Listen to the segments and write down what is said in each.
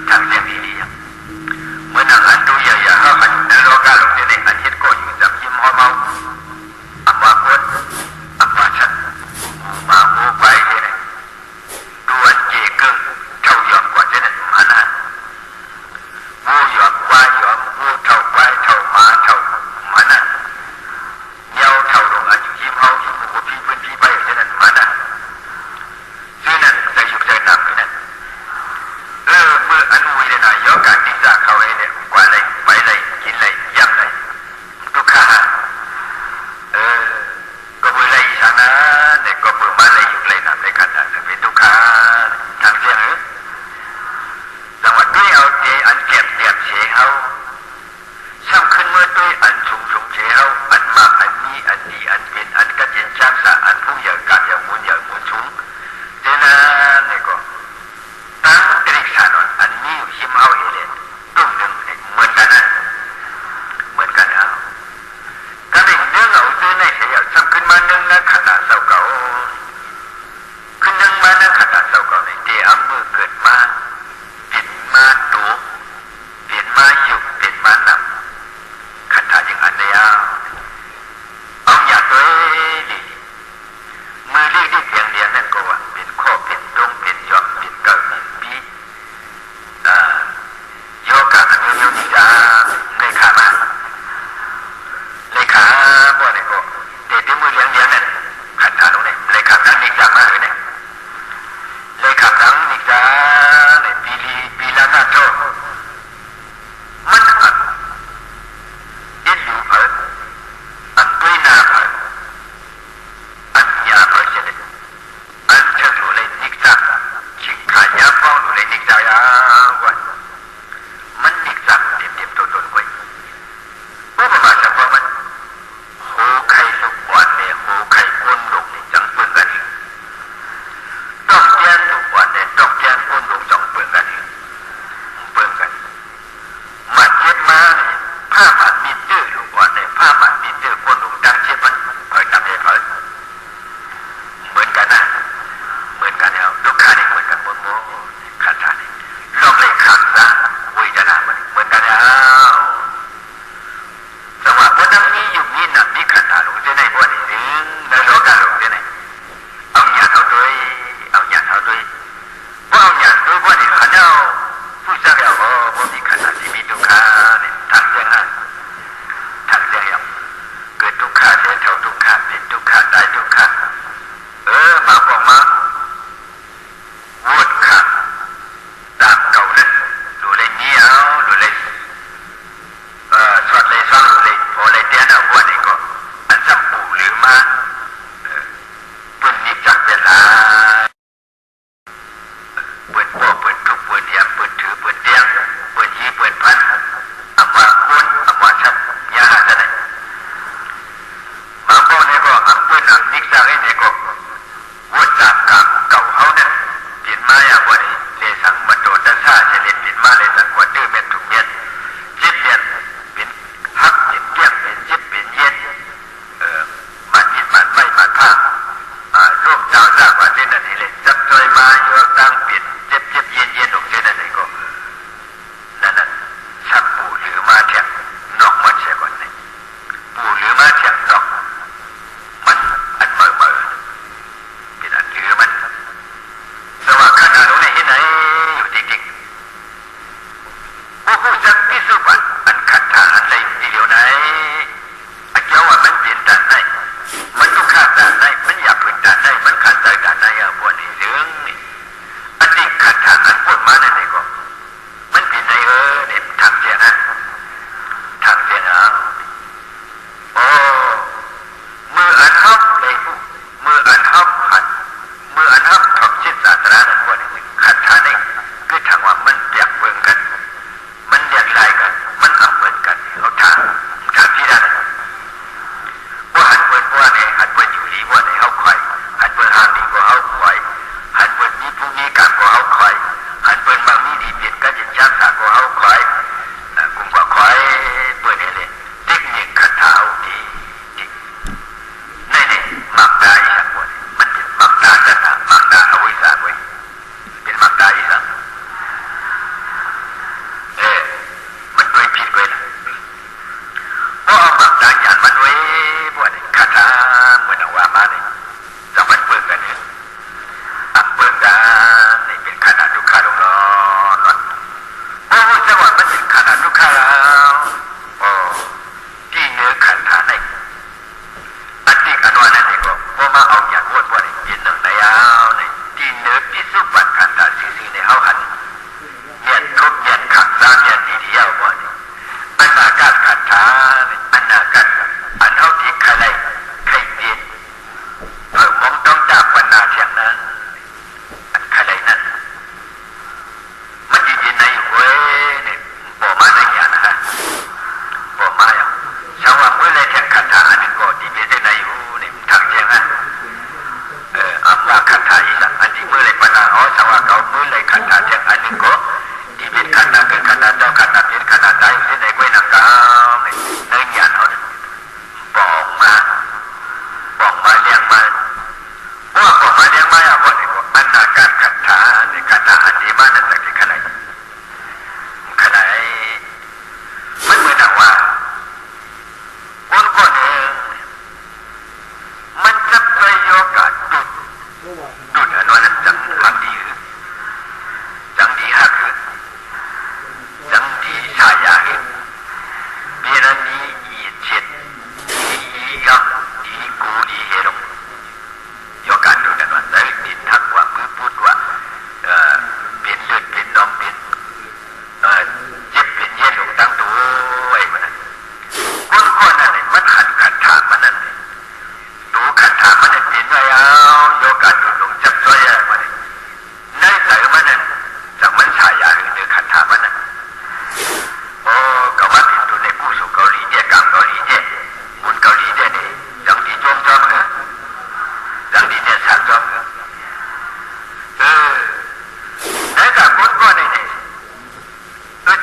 常见比例呀。我那俺都也好很难罗干龙的那俺结果有咱们猫猫，俺妈过，俺妈吃，我妈我乖的呢，多结更超越过这的嘛呢？我越乖越我超乖超妈超嘛呢？鸟超龙俺有猫有我批分批白有这的嘛呢？所以呢，在有在哪边呢？เมื่ออันวุยเนี่ย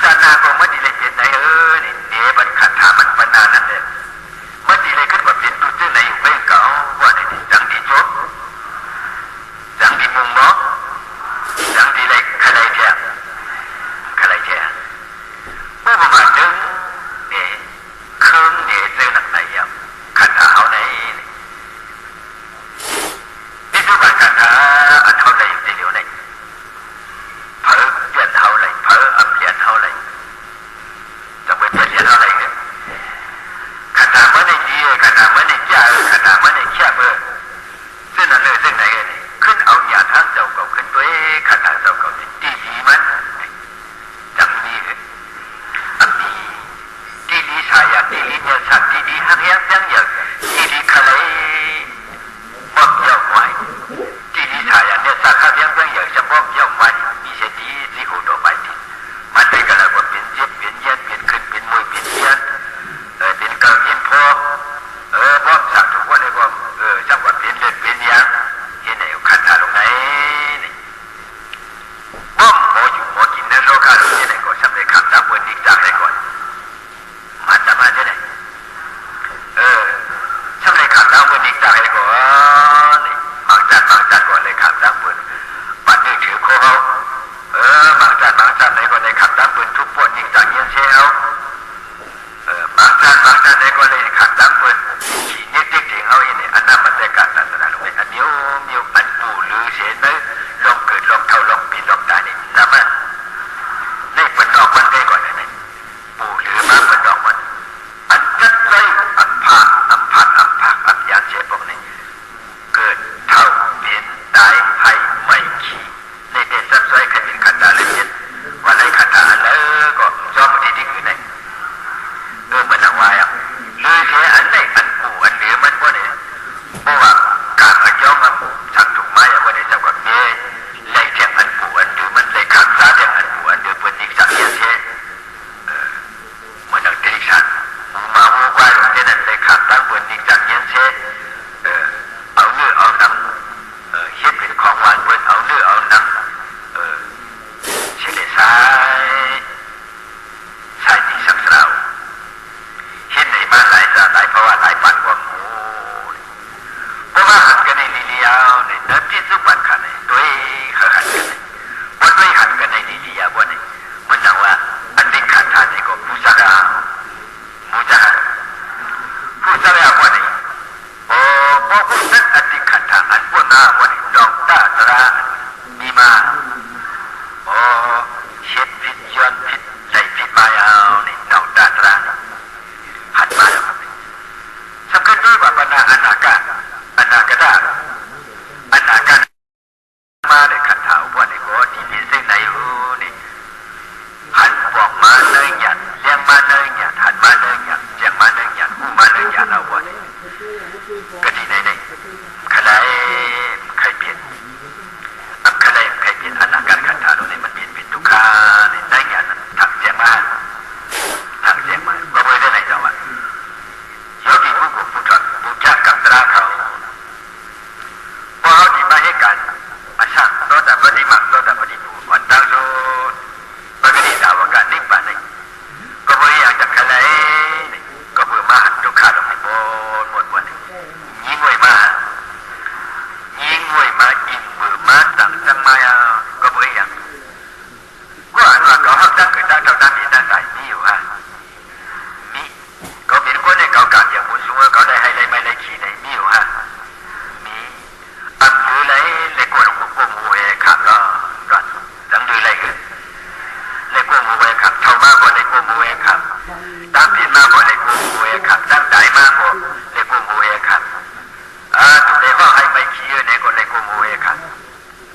จานาก็ไม่ดีเลยเป็นไหนนี่เนี่ยมันขัดถามันปนานั่นเลยไม่ดีเลยขึ้นว่าเป็นตัวเจ้าไหนอยู่เพ่งเก่าว่าได้จังดีจบจังดีมุงเนาะจังดีเลยใครเจ้าใครเจ้าผู้ประมาทดึงเนี่ยเครื่องเนี่ยเจ้าหนักไหนอ่ะขัดถาเขาไหนนี่คือว่าขัดถาอันเขาไหนเดียวไหนเผลอเปลี่ยนเขาไหนเผลออับเปลี่ยนเขาไหนจะไปเปลี่ยนเขาไหนเนี่ยขัดถามันในดีขัดถามันในเจ้าขัดถามันในเชี่ยเบอร์ซึ่งนั่นเลยซึ่งไหนเนี่ยขึ้นเอาหยาดทั้งเจ้าเก่าขึ้นตัวขัดถาเจ้าเก่าดีดีมันจังดีอันนี้ดีดีสายดีดีเนี่ยสัตว์ดีดีหักแย้งยังอย่างดีดีใครบอกเจ้าไว้ดีดีสายเนี่ยสัตว์หักแย้งยังอย่างจะบอกเจ้าไว้มีเสียดีที่หูดอกไม้ดีมันได้กันแล้วก็เป็นเจ็บเป็นเย็นเป็นขึ้นเป็นมวยเป็นเย็นเป็นเก่าเป็นพอบ้องสักทุกวันเลยก็จังหวัดเป็นเลือดเป็นยังเห็นไหนขันถาลงไหนนี่บ้องหมออยู่หมอกินนั่นโลกาลงที่ไหนก็สำเร็จขับตามบนนิกจากได้ก่อนมันจะมาที่ไหนสำเร็จขับตามบนนิกจากได้ก่อนนี่บางจันก่อนเลยขับตามบนปัดดื้อถือโคเขาบางจันเลยก่อนเลยขับตามบนทุกปวดนิกจากเย็นเชียวบางจันเลยก่อนเลยขับตามบนขี่เน็ตเด็กเถียงเอาอย่างนี้อันนั้นมันได้การศาสนาลงไปอันนิ้วอันปู่หรือเสียเนื้อลองเกิดลองเท่าลองปีลองตายนี่สามารถได้เปิดดอกมันได้ก่อนเลยปู่หรือมาเปิดดอกมันอันจัดไว้อันผักอันยาเจ็บพวกนี้เกิดเท่าเปลี่ยนตายให้ไม่ขี่ในเด็ดจัดไว้ใครเป็นขันตาเลยเนี่ยว่าในขันตาแล้วก็จอมที่ดีคือไหนมันเอาไว้อะเลยเสียอันไหนอันปู่อันเหลือมันว่าเนี่ยเพราะว่าการขย้อมมันสั่งถูกไม้อะว่าเนี่ยเจ้ากับเมียไล่แทงอันปู่อันเหลือมันไล่ขังซาแทงอันปู่อันเหลือเปิดอีกสักเสียมันดังตีฉันมาวัวควายลงที่นั่นไล่ขังตั้งเปิดอีกสักเสียเอาเนื้อเอาหนังเฮ็ดเป็นของหวานเปิดเอาเนื้อเอาหนังเฉลี่ยซ้ายดีสักสาวเห็นในบ้านหลายจ่าหลายเพราะว่าหลายปันกว่าหมูเพราะว่าหันกันในลีเลียวในเนื้อที่สุบันขันในด้วยเขาหันกันในวันด้วยหันกันในลีเลียวันนี้มันหนักว่าอันนี้ขันทานในก็ผู้สักการมูจาผู้สักการวันนี้พอผู้สักอันนี้ขันทานอันพวกน้าวันนี้ดอกตาตรามีมาเช็ดพิษย้อนพิษใส่พิษมาเอานี่ดอกตาตราหันมาแล้วครับสำคัญด้วยว่าบรรดาอนาคตมาในขันถาว่าในก็ที่เป็นเส้นในหูนี่หันบอกมาเนื้อหยัดเลี้ยงมาเนื้อหยัดหันมาเนื้อหยัดเจียงมาเนื้อหยัดหูมาเนื้อหยัดเอาว่านี่ก็ที่ไหนใครเปลี่ยนใครเปลี่ยนอนาคตขันถาตรงนี้มันเปลี่ยนเป็นทุกขาเนี่ยเนื้อหยัดถักเจียงมาก็ไม่ได้ไหนเจ้าอ่ะโยกีผู้กุผู้ถอดผู้จักกับตราเขาพอเขาดีมาให้กันอาชาโตแต่ปฏิมาโตแต่ปฏิบูวันตั้งโลปกติดาวกันนิ่งป่านนี้ก็ไม่อยากจะใครก็เบื่อมาหันทุกขาลงในหมดวันนี้ยิ่งไวมาอินเบื่อมาตั้งจังมาก็ไม่อยากก็อ่านว่าเขาหักตั้งเกิดตั้งเท่านั้นนี่ตั้งใจนี่อยู่ฮะมีก็เป็นคนในเขาการอย่างมุนสูงเขาได้ให้ไม่ได้ขี่ในมีอยู่ฮะมีอันดูเลยกวนหัวกมูเอขับก็จังดูเลยกวนมูเอขับเท่ามากกว่าเลยกวนมูเอขับตั้งผิดมากกว่าเลยกวนมูเอขับตั้งใจมากกว่าเลยกวนมูเอขับถูกเลยว่าให้ไม่ขี่ในคนเลยกวนมูเอขับ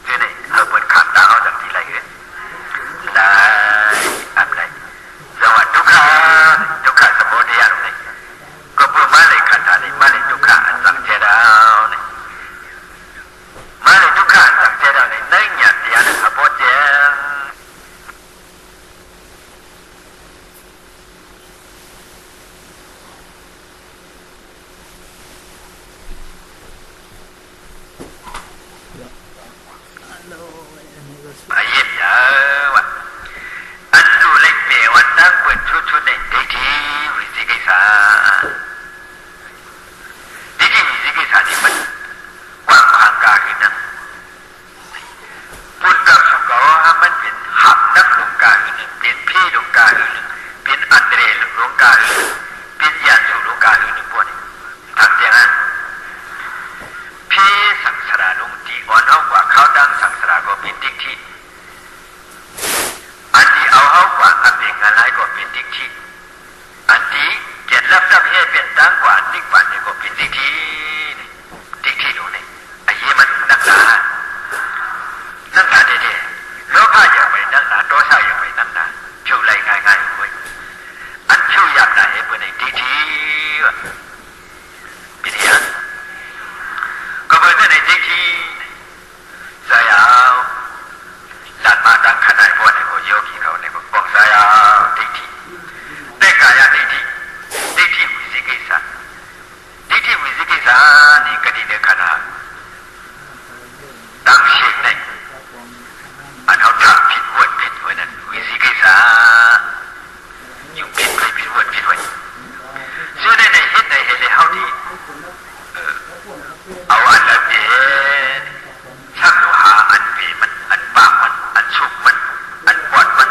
ที่นี่เราเปิดขับตาเอาจากที่ไรเลยอะไรสวัสดีทุกข้าสมบูรณ์ดีอะไรก็เพื่อมาเลยขันธานี่มาเลยทุกข้าอันสังเจดาวนี่มาเลยทุกข้าอันสังเจดาวนี่นั่งหยัดเดียร์ขบวนเจง กาหือเป็นอันเดรหลวงกาหือเป็นยานสู่หลวงกาหือหนึ่งพวกนี้ทางเตียงนั้นพี่สังสารลงตีอ่อนเฮากว่าเขาดังสังสารก็เป็นติ๊กที่อันที่เอาเฮากว่าอันเป็นงานไรก็เป็นติ๊กที่อันที่เจ็ดรับทับให้เป็นตั้งกว่าติ๊กปันเนี่ยก็เป็นติ๊กที่ตรงนี้ไอ้ยี่มันนักหนาเด็ดๆโลภะอย่าไปนักหนาโทสะอย่าไปนักหนาผิวไหลง่ายๆเว้ยอันผิวหยาบหนาให้เป็นไอ้ติ๊กที่วะเป็นยังก็เป็นไอ้ติ๊กที่สายเอาหลัดมาตั้งขนาดพวกนี้ก็โยกีเขาเนี่ยก็ป้องสายเอาติ๊กที่ได้กายติ๊กที่วิสิกิสานี่ก็ดีเด็กขนาดตั้งเช็คในอันเขาทำผิดวัดนั้นวิสิกิสาอยู่ผิดวัดส่วนในเห็นเลยเขาที่เอาอันละเดียช่างโลหะอันปีมันอันปากมันอันชุบมันอันปอดมัน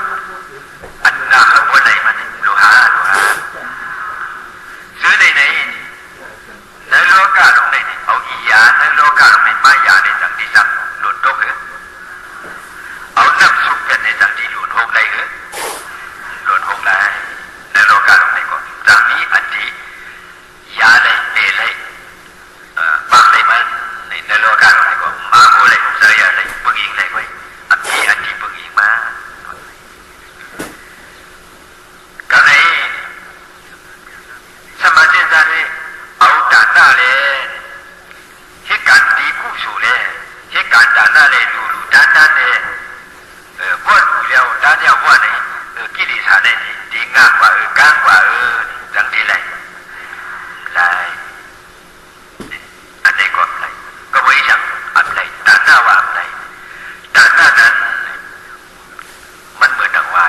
อันหน้าเขาว่าไหนมันโลหะส่วนในโลกาลงในเอาอียาในโลกาลงในมายาในจังที่สั่งหลุดตกเอาน้ำสุกเป็นในจังที่หลุดหกไรในโลกาลงในก็จังนี้อันที่ยาเลยเปเลยบางเลยมันในโลกาลงในก็มาโมเลยเสียเลยปึงยิงเลยไว้อันที่ปึงยิงมาก็ในสมาธิใจเอาด่านหน้าเลยเหตุการณ์ดีกู้สู่เลยเหตุการณ์ด่านหน้าเลยดูด้านเลยว่าดูแล้วด้านเดียวว่าไหนกิเลสอะไรดีงามกว่าก้างกว่าจังดีเลยอันนี้ก็อะไรก็ไม่ใช่อะไรด่านหน้าว่าอะไรด่านหน้านั้นมันเหมือนดังว่า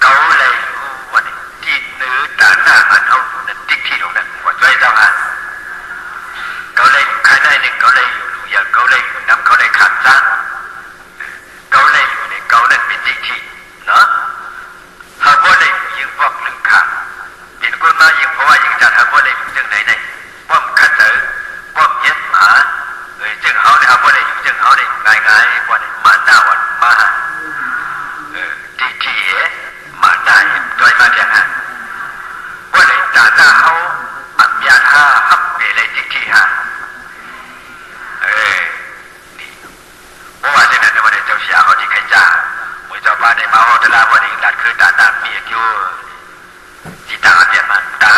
เขาเลยรู้ว่าที่เนื้อด่านหน้าอันเขานั้นติ๊กที่ตรงนั้นว่าช่วยเจ้าฮะเขาเลยอยู่ข้างในหนึ่งเขาเลยอยู่รูยาเขาเลยอยู่น้ำเขาเลยขัดจ้าเขาเลยอยู่ในเขานั้นเป็นติ๊กที่เนาะหากว่าเลยยิงพวกลึงขาเป็นคนมายิงเพราะว่ายิงจัดหากว่าเลยอยู่จึงไหนป้อมขัดเสือป้อมเย็ดหมาจึงเขาเนี่ยหากว่าเลยอยู่จึงเขาเนี่ยง่ายกว่าเนี่ยมาหน้าวันมาติ๊กที่มาหน้าโดยมาอย่างนั้นว่าเลยด่านหน้าเขาอับยาท่าฮับเปเลยติ๊กที่ฮะนี่เพราะว่าเช่นนั้นวันนี้เจ้าเสียเขาที่ใครจ้าเมื่อเจ้าบ้านในมาเอาตลาดวันนี้ดัดคือด่านหน้ามีคิวจีตาอับยามาตา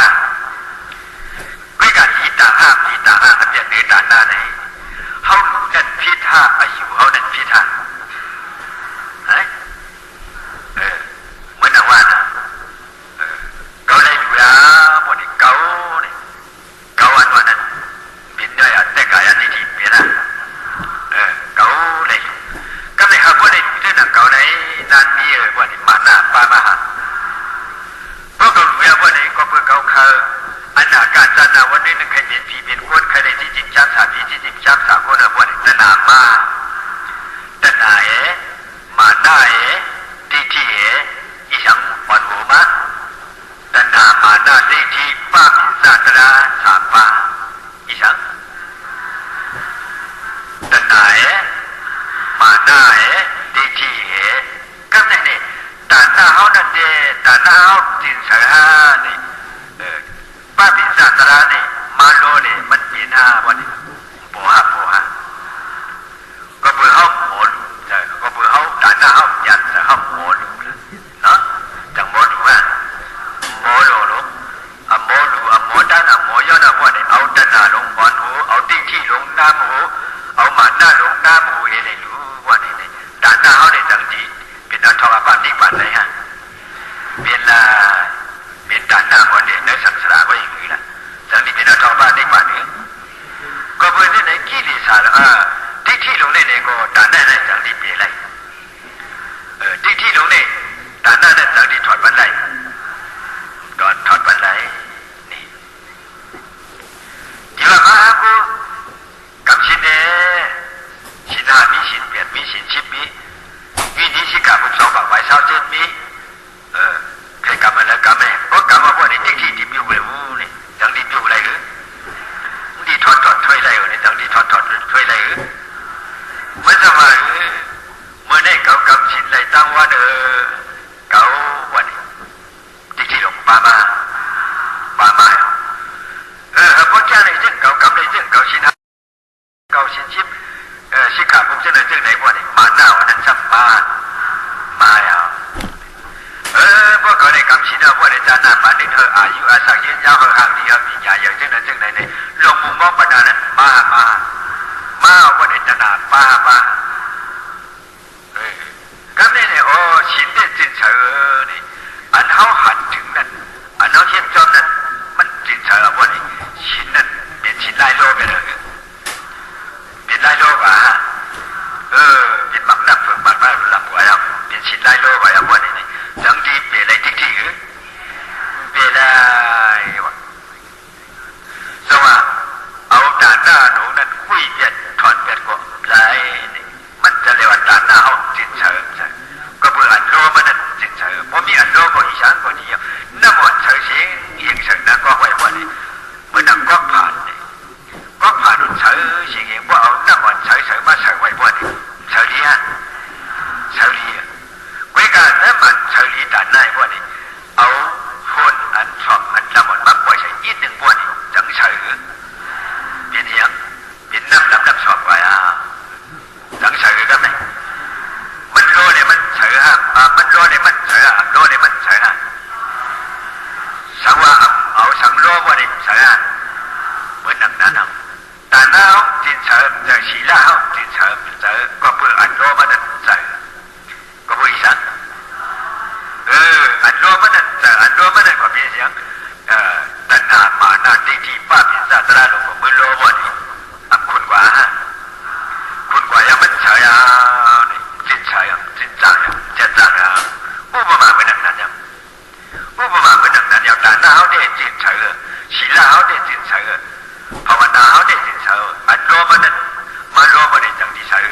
ไม่การจีตาอับยาอับยาเนื้อด่านหน้าไหนเขาหนุนกันพิธาอายุเขานั่นพิธาเหมือนว่านะเขาเลยอยู่แล้วพวกนี้เขาอันว่านั้นบินได้แต่กายนี่ที่เปลี่ยนเขาเลยก็ไม่หาพวกนี้อยู่ที่นั่นเขาในนั่นมีพวกนี้มาหน้าปามาหาเพราะเขาอยู่แล้วพวกนี้ก็เพื่อเขาอันหน้าการจัดหน้าวันนี้นึงใครเป็นผีเป็นคนใครได้ที่จิตจับสามีที่จิตจับสาคนพวกนี้ตนามาตนามาหน้าที่ที่อีสังวันหัวมาตนามาหน้าที่ที่ป้าพิจารณาสาปาอีสังตนามาหน้าที่ที่ก็เนี่ยตาหน้าเขานั่นเดตาหน้าเขาจินสารนี่ป้าพิจารณานี่มาโลนี่มันปีหน้าวันนี้โบฮะก็เบื่อเขาโหดก็เบื่อเขาตาหน้าเขายันแต่เขาโหดเนาะจังโหดว่าโมโลลงโมลูโมด้านโมย้อนพวกนี้เอาด้านหน้าลงบอลหูเอาติ๊กที่ลงน้ำหูเอาหมาหน้าลงน้ำหูเอเลยรู้ว่านี่ด้านหน้าเขาเนี่ยจังจีเป็นอันทองบ้านนี่บ้านไหนฮะเป็นด้านหน้าคนเนี่ยในสังสารไว้อย่างนี้แหละจังนี้เป็นอันทองบ้านนี่บ้านนี้ก็ นิดอายุอาศัยยืนยาวห่างดีมีญาอย่างเช่นนั้นเช่นไหนเนี่ยลงมุมมองปัญญานั้นมาว่าในตนามาก็เนี่ยโอ้ชินเด็ดจินเฉยนี่อันเขาหันถึงนั้นอันเขาเทียบจอมนั้นมันจินเฉยว่านี่ชินนั้นเป็นชินไล่โลไปเลยเป็นไล่โลกะเป็นหมักนับฝึกหมักมาหลับไว้แล้วเป็นชินไล่โลไว้แล้วว่านี่จังดีเปลี่ยนอะไรที่เปลี่ยนอะไรวะสว่าเอาด่านหน้าหนูนั้นคุยเบียดถอนเบียดก็ไรมันจะเรียกว่าด่านหน้าเขาจินเฉยก็เบื่ออันโลมันนั้นจินเฉยเพราะมีอันโลก็อีสานก็ดีน้ำมันเฉยเสียงเอียงเฉยนะก็ไว้ว่านี่เหมือนนักก็ผ่านนี่ก็ผ่านเฉยเสียงเองว่าเอาน้ำมันเฉยมาเฉยไว้ว่านี่เฉยดีฮะเฉยดีกุยการน้ำมันเฉยดีด่านหน้าว่านี่เอาคนอันชอบอันน้ำมันมักไว้ใช้อีกหนึ่งว่านี่จังเฉยเป็นเหี้ยเป็นน้ำชอบไว้จังเฉยก็ไหมมันโลเนี่ยมันเฉยฮะมันโลเนี่ยมันเฉยโลเนี่ยมันเฉยฮะสังว่าเอาสังโลว่าเนี่ยเฉยเหมือนนั้นนะแต่หน้าเขาจินเฉยจะสีละเขาจินเฉยก็เพื่ออันโลมันนั้นเฉยก็เพื่ออีสันอันโลมันนั้นเฉยอันโลมันนั้นก็เป็นเสียงตัณหามานาที่ป้าพิจารณาลงกับมือโลว่านี่คุณกว่าฮะคุณกว่ายังมันเฉยนี่จินเฉยจินจังเจ็ดจังอุปมาเหมือนนั้นยังอุปมาเหมือนนั้นยังแต่หน้าเขาได้จินเฉยศีลเขาได้จินเฉยภาวนาเขาได้จินเฉยอันโลมันนั้นมาโลมันได้จังที่เฉย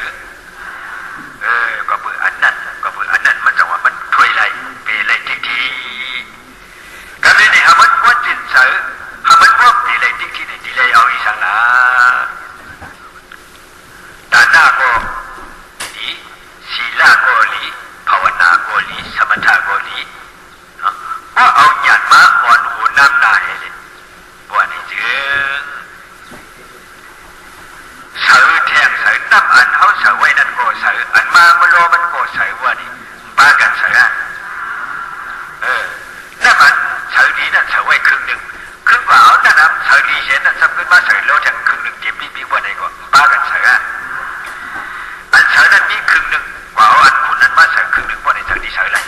ก็เบื่ออันนั้นมันจังว่ามันถอยไหลเปไหลทีก็เลยเนี่ยมันว่าจินเฉยมันว่าเปไหลทีเนี่ยทีเลยเอาอีสังละแต่หน้าก็ดีศีลก็ดีภาวนาก็ดีสมถะก็ดีว่าเอาหยาดมาอ่อนหูน้ำหน้าให้เลยว่านี่จึงเสือแทงเสือน้ำอันเขาเสือไว้นั่นก็เสืออันมาโลมันก็เสือว่านี่ป้ากันเสือน้ำอันเสือดีนั่นเสือไว้ครึ่งหนึ่งครึ่งกว่าเอานั่นนะเสือดีเห็นนั่นสักขึ้นมาเสือโลจังครึ่งหนึ่งเก็บปีว่าไหนก็ป้ากันเสืออันเสือนั้นมีครึ่งหนึ่งกว่าอันคุณนั้นมาเสือครึ่งหนึ่งว่าไหนจังดีเสือไร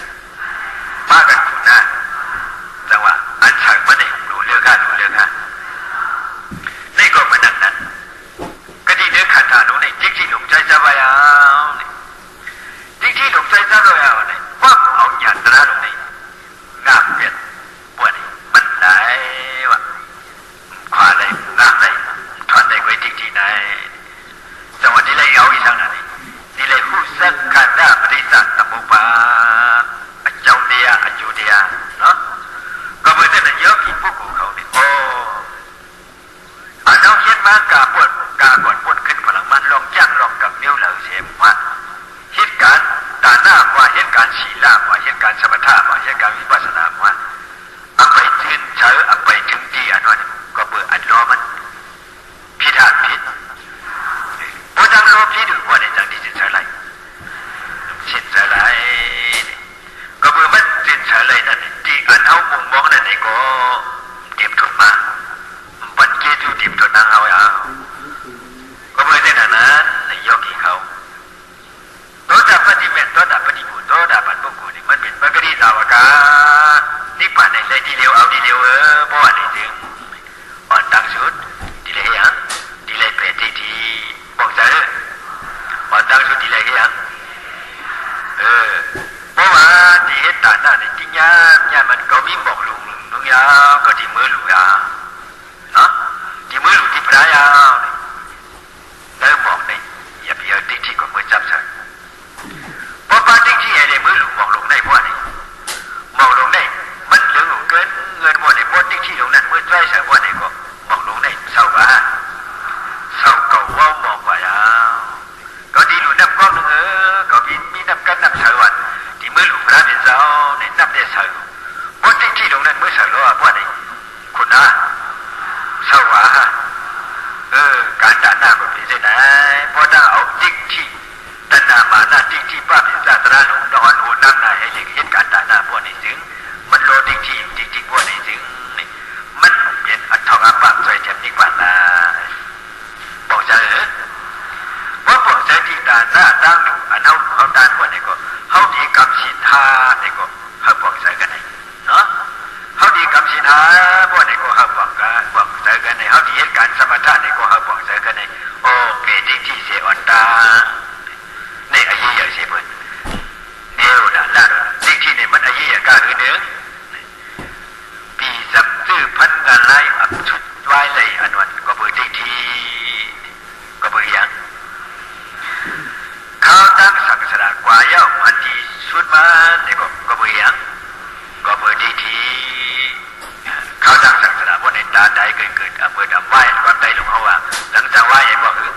ป้ากันคุณนะจังว่าอันเสือมันนี่รู้เรื่องนี่ก็มันนั้นก็ที่เนื้อขันธานุนี่จิ๊กที่หลงใจจะไปเอาจิ๊กที่หลงใจจะเลยเอาเนี่ยว่าเอาหยาดตระลงนี่งามเปลี่ยนปวดมันไหนวะขวาเลยงามเลยถอนได้ไว้จิ๊กที่ไหนจังหวะนี้เลยเอาอีสังนั่นนี่เลยผู้สักขันธ์ปฏิสัตตมุปปาเจ้าเดียอจูเดียเนาะก็เมื่อนั้นเยอะกี่พวกเขาเนี่ยโอ้อันเอาเขียนมากาปวดขึ้นพลังมันลองจ้างลองกับนิ้วเหล่าเสียมว่าเหตุการณ์ตาหน้าว่าเหตุการณ์ศีลว่าเหตุการณ์สมถะว่าเหตุการณ์วิปัสสนาว่าเอาไปถึงเฉยเอาไปถึงที่อันนั้นก็เบื่ออันรอมันพิธาพิษพอจังโลพิษหรือว่าในจังที่จิตเฉยไรจิตเฉยไรก็เบื่อมันจิตเฉยไรนั่นที่อันเอามุมมองนั่นเองก็เก็บทุนมาบันเกจูเก็บทุนนางเอาก็เมื่อได้นั้นในโยกีเขาโตดาปฏิเมตโตดาปฏิบูโตดาปันบุกุนี่มันเป็นปกติสาวกานิพพานในเลยทีเดียวเอาทีเดียวเพราะว่านี่จึงอ่อนตั้งสุดทีเลยยังทีเลยเปรตทีบอกใจอ่อนตั้งสุดทีเลยยังเพราะว่าที่เหตุการณ์นั้นจริงเนี่ยมันก็มีบอกลุงยาก็ที่มือลุงยาเนาะที่มือลุงที่พระยาแล้วบอกในอย่าไปเอาติ๊กที่กับมือจับใส่เพราะปาติ๊กที่ไอ้เนี่ยมือลุงบอกลงได้เพราะนี่บอกลงได้มันเหลือเกินเงินหมดในพวกติ๊กที่ลงนั้นมือใจใส่เพราะนี่ก็บอกลงได้เศร้าว่าเศร้าเก่าว่าบอกว่า เปิดไหว้ความใจหลวงเขาว่าหลังจากไหว้บอกคือ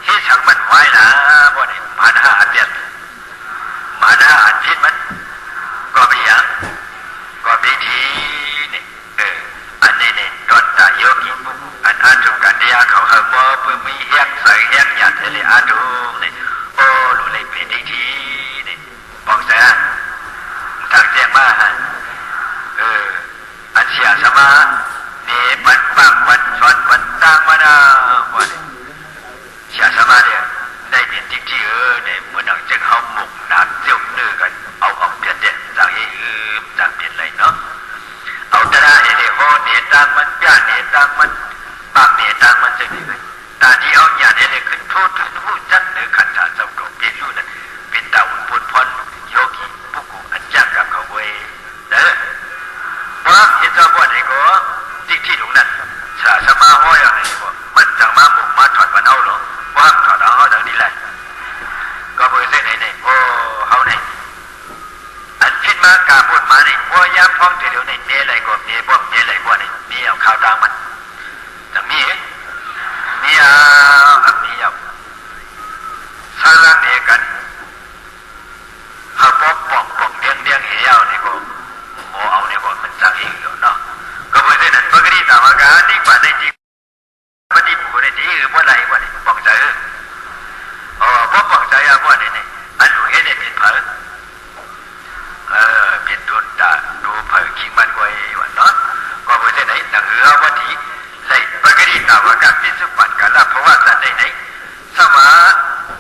ที่ฉันมันไหว้นะบ่เนี่ยมาหน้าอันเดียดมาหน้าอันพิษมันก็ไปอย่างก็ไปทีนี่อันนี้เนี่ยตอนตาโยกิบุกอันอาจุกันเดียเขาเหมอเพื่อมีเฮี้ยงใส่เฮี้ยงหยาดเลยอาดูนี่โอ้รู้เลยเป็นทีนี่บอกเสียทางแจ้งมาฮะอันเสียสมาเนี่ยปันปังวันสอนวันตั้งมานาวันเสียสมาเนี่ยได้เป็นจริงเนี่ยเหมือนหนังจึงเขาหมกน้ำเจียวเนื้อกันเอาออกเปลี่ยนเด่นจากจากเปลี่ยนอะไรเนาะเอาแต่ละเนี่ยโหเนี่ยตั้งมันย่าเนี่ยตั้งมันปากเนี่ยตั้งมันจะได้ไหมตาที่เอาหยาเนี่ยขึ้นโทษผู้จัดเนื้อขันธาเจ้าดอกเบี้ยอยู่นั่นเป็นดาวพุทธพรโยกีผู้กูอันจักกับเขาเว้ยเด้อว่าเห็นเจ้าบ่ไหนก็ที่ตรงนั้นชาสมาห้อยอะไรก็มันจังมาหมกมาถอดมันเอาหรอว่าถอดเอาดังนี้แหละก็เบอร์เส้นไหนโอ้เขาเนี่ยอันคิดมากาพูดมาเนี่ยว่าย้ำพ้องเดี๋ยวเนี่ยเมียอะไรก็เมียบ่เมียอะไรบ่เนี่ยมีเอาข่าวตามมันจังมีเอาสร้างเนี่ยกันเขาป้องเลี้ยงเหี้ยวเนี่ยก็โมเอาเนี่ยก็มันจังเองอยู่เนาะก็เบอร์เส้นนั้นปกติตามอาการนี่กว่าในจีปฏิบุในจีว่าอะไรว่าเนี่ยป้องใจป้องใจว่าเนี่ยอันดูเห็นเนี่ยเป็นเผลเป็นดุนตาดูเผลคิงมันไว้ว่าเนาะก็เบอร์เส้นไหนหนังเหือวันที่เลยปกติตามอาการเป็นสุพรรณกันละเพราะว่าสันไหนสมา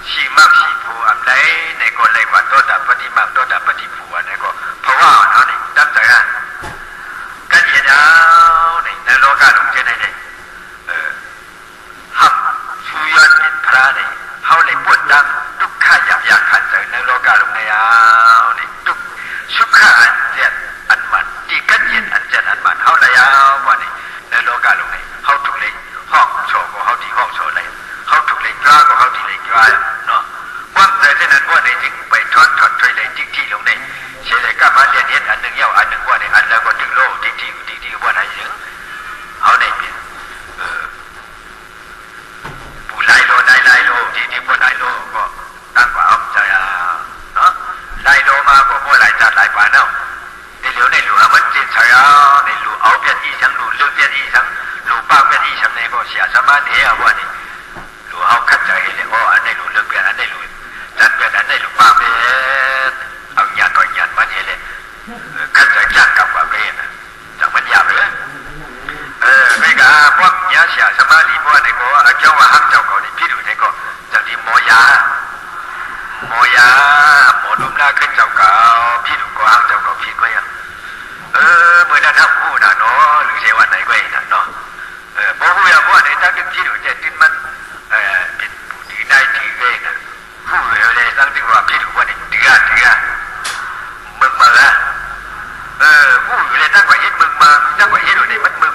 ชีมักชีผู้อันใดในก็เลยกว่าตัวดับปฏิมักตัวดับปฏิผู้อันไหนก็เพราะว่าเนาะนี่ตั้งใจอ่ะกันเย็นเอาในโลกาหลงเจนไหนห้ำชูยอดเป็นพระเนี่ยเขาเลยปวดดังทุกข้าอยากขันใจในโลกาหลงในเอาเนี่ยทุกชุกข้าอันเจ็ดอันมันที่กันเย็นอันเจ็ดอันมันเขาเลยเอาว่าเนี่ยในโลกาหลงในเขาถูกเลยห้องโชว์ก็เขาที่ห้องโชว์เลยเขาถูกเลยกล้าก็เขาที่เลยกล้าเนาะวันแต่เช่นนั้นว่าในจึงไปถอดถอยเลยที่ลงในเฉลยก็มาเรียนเห็นอันหนึ่งเย้าอันหนึ่งว่าในอันแล้วก็ถึงโลที่ว่าไหนถึงเอาในเป็นผู้ไล่โลที่พวกไล่โลก็ตั้งกว่าเอาใจเนาะไล่โลมาก็พวกไล่จัดไล่ป่าเนาะในเหลียวมันจีนใช่ในหลูเอาเปลี่ยนอีสังหลูเลือกเปลี่ยนอีสังหลูป้าเปลี่ยนอีสังในก็เสียสมาเนี่ยว่านี่หลูเอาขัดใจเลยว่าอันในหลูเลือกเปลี่ยนอันในหลูจัดเปลี่ยนอันในหลูป้าเปลี่ยนเอาหยาดต่อหยาดมันเลยขัดใจจัดกับว่าเปลี่ยนจากมันหยาบเลยไม่กล้าพวกยาเสียสมาธิพวกในก็เจ้าว่าฮักเจ้าเขาในพี่ดูในก็จากที่หมอยาหมดุมหน้าขึ้นเจ้าเก่าพี่ดูก็ฮักเจ้าเก่าพี่ก็ยังเมื่อนั้นทับคู่น่ะเนาะหรือเชวันไหนก็เองน่ะเนาะพวกผู้ยาพวกในตั้งที่ดูจะดิ้นมันเป็นผู้ดีได้ดีเองน่ะผู้เลยตั้งที่ว่าพี่ดูว่าเนี่ยเดือมึงมาละผู้เลยตั้งกว่าเฮ็ดมึงมาตั้งกว่าเฮ็ดอยู่ในมันมึง